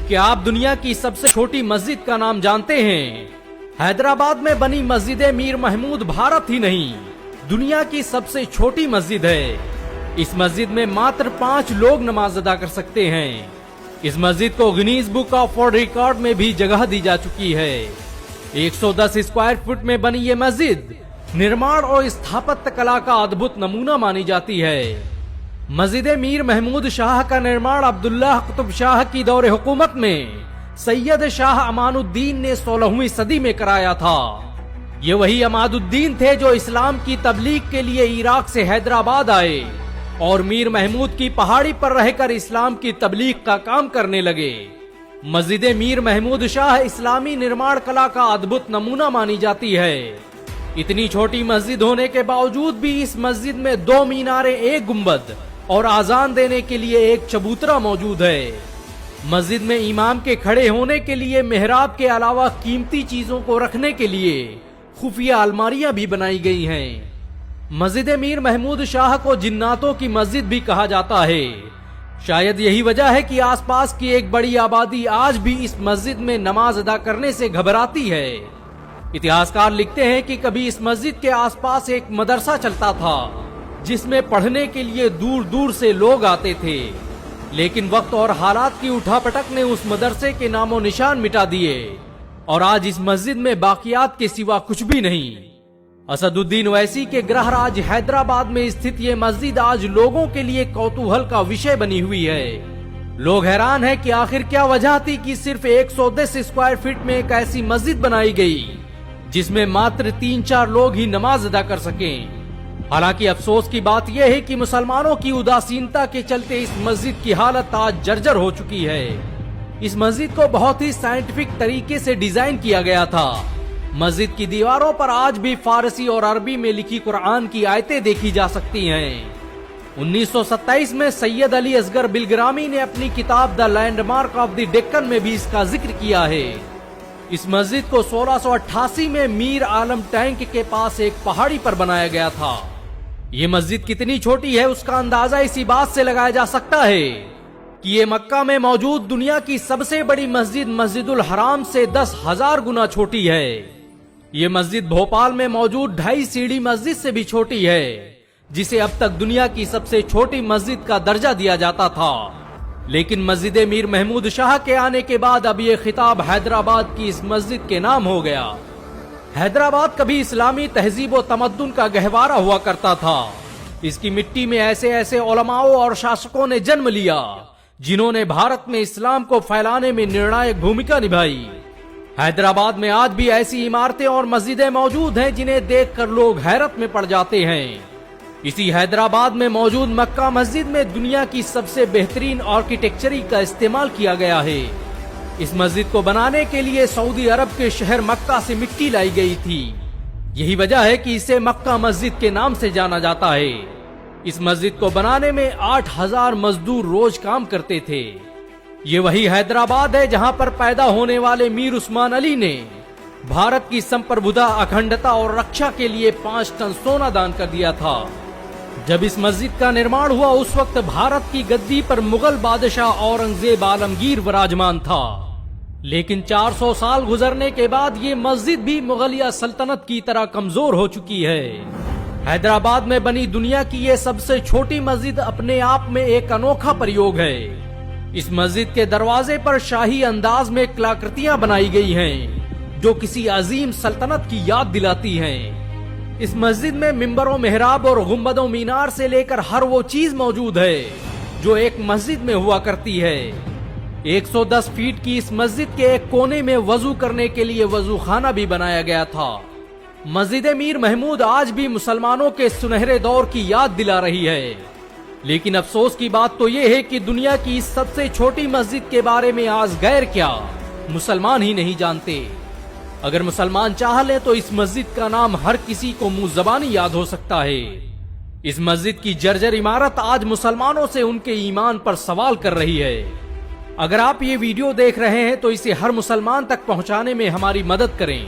क्या आप दुनिया की सबसे छोटी मस्जिद का नाम जानते हैं? हैदराबाद में बनी मस्जिद मीर महमूद भारत ही नहीं, दुनिया की सबसे छोटी मस्जिद है। इस मस्जिद में मात्र 5 लोग नमाज अदा कर सकते हैं। इस मस्जिद को Guinness book of world record में भी जगह दी जा चुकी है। 110 स्क्वायर फुट में बनी ये मस्जिद निर्माण और स्थापत्य कला का अद्भुत नमूना मानी जाती है। मस्जिद मीर महमूद शाह का निर्माण अब्दुल्लाह कुतुब शाह की दौरे हुकूमत में सैयद शाह अमानुद्दीन ने 16वीं सदी में कराया था। ये वही अमानुद्दीन थे जो इस्लाम की तबलीग के लिए इराक से हैदराबाद आए और मीर महमूद की पहाड़ी पर रहकर इस्लाम की तबलीग का काम करने लगे। मस्जिद मीर महमूद शाह इस्लामी निर्माण कला का अद्भुत नमूना मानी जाती है। इतनी छोटी मस्जिद होने के बावजूद भी इस मस्जिद में 2 मीनारें, 1 गुंबद और आजान देने के लिए एक चबूतरा मौजूद है। मस्जिद में इमाम के खड़े होने के लिए मेहराब के अलावा कीमती चीजों को रखने के लिए खुफिया अलमारियां भी बनाई गई हैं। मस्जिद मीर महमूद शाह को जिन्नातों की मस्जिद भी कहा जाता है। शायद यही वजह है कि आसपास की एक बड़ी आबादी आज भी इस मस्जिद में नमाज अदा करने से घबराती है। इतिहासकार लिखते हैं कि कभी इस मस्जिद के आसपास एक मदरसा चलता था जिसमें पढ़ने के लिए दूर दूर से लोग आते थे, लेकिन वक्त और हालात की उठापटक ने उस मदरसे के नामो निशान मिटा दिए और आज इस मस्जिद में बाकियात के सिवा कुछ भी नहीं। असदुद्दीन ओवैसी के गृहराज हैदराबाद में स्थित ये मस्जिद आज लोगों के लिए कौतूहल का विषय बनी हुई है। लोग हैरान हैं कि आखिर क्या वजह थी कि सिर्फ 110 स्क्वायर फीट में एक ऐसी मस्जिद बनाई गई जिसमें मात्र 3-4 लोग ही नमाज अदा कर सकें। हालांकि अफसोस की बात यह है कि मुसलमानों की उदासीनता के चलते इस मस्जिद की हालत आज जर्जर हो चुकी है। इस मस्जिद को बहुत ही साइंटिफिक तरीके से डिजाइन किया गया था। मस्जिद की दीवारों पर आज भी फारसी और अरबी में लिखी कुरान की आयतें देखी जा सकती हैं। 1927 में सैयद अली असगर बिलग्रामी ने अपनी किताब the landmark of the Deccan में भी इसका जिक्र किया है। इस मस्जिद को 1688 में मीर आलम टैंक के पास एक पहाड़ी पर बनाया गया था। ये मस्जिद कितनी छोटी है उसका अंदाजा इसी बात से लगाया जा सकता है कि ये मक्का में मौजूद दुनिया की सबसे बड़ी मस्जिद मस्जिदुल हराम से 10,000 गुना छोटी है। ये मस्जिद भोपाल में मौजूद 2.5 सीढ़ी मस्जिद से भी छोटी है, जिसे अब तक दुनिया की सबसे छोटी मस्जिद का दर्जा दिया जाता था। लेकिन मस्जिद मीर महमूद शाह के आने के बाद अब ये खिताब हैदराबाद की इस मस्जिद के नाम हो गया। हैदराबाद कभी इस्लामी तहजीब व तमद्दुन का गहवारा हुआ करता था। इसकी मिट्टी में ऐसे ऐसे उलमाओं और शासकों ने जन्म लिया जिन्होंने भारत में इस्लाम को फैलाने में निर्णायक भूमिका निभाई। हैदराबाद में आज भी ऐसी इमारतें और मस्जिदें मौजूद हैं जिन्हें देखकर लोग हैरत में पड़ जाते हैं। इसी हैदराबाद में मौजूद मक्का मस्जिद में दुनिया की सबसे बेहतरीन आर्किटेक्चरी का इस्तेमाल किया गया है। इस मस्जिद को बनाने के लिए सऊदी अरब के शहर मक्का से मिट्टी लाई गई थी। यही वजह है कि इसे मक्का मस्जिद के नाम से जाना जाता है। इस मस्जिद को बनाने में 8,000 मजदूर रोज काम करते थे। ये वही हैदराबाद है जहां पर पैदा होने वाले मीर उस्मान अली ने भारत की संप्रभुता, अखंडता और रक्षा के लिए 5 टन सोना दान कर दिया था। जब इस मस्जिद का निर्माण हुआ उस वक्त भारत की गद्दी पर मुगल बादशाह औरंगजेब आलमगीर विराजमान था। लेकिन 400 साल गुजरने के बाद ये मस्जिद भी मुगलिया सल्तनत की तरह कमजोर हो चुकी है। हैदराबाद में बनी दुनिया की ये सबसे छोटी मस्जिद अपने आप में एक अनोखा प्रयोग है। इस मस्जिद के दरवाजे पर शाही अंदाज में कलाकृतियां बनाई गई हैं जो किसी अजीम सल्तनत की याद दिलाती हैं। इस मस्जिद में मिंबरों, मेहराब और गुंबदों मीनार से लेकर हर वो चीज मौजूद है जो एक मस्जिद में हुआ करती है। 110 फीट की इस मस्जिद के एक कोने में वजू करने के लिए वजू खाना भी बनाया गया था। मस्जिद मीर महमूद आज भी मुसलमानों के सुनहरे दौर की याद दिला रही है। लेकिन अफसोस की बात तो ये है कि दुनिया की इस सबसे छोटी मस्जिद के बारे में आज गैर क्या मुसलमान ही नहीं जानते। अगर मुसलमान चाह ले तो इस मस्जिद का नाम हर किसी को मुंह ज़बानी याद हो सकता है। इस मस्जिद की जर्जर इमारत आज मुसलमानों से उनके ईमान पर सवाल कर रही है। अगर आप ये वीडियो देख रहे हैं तो इसे हर मुसलमान तक पहुंचाने में हमारी मदद करें।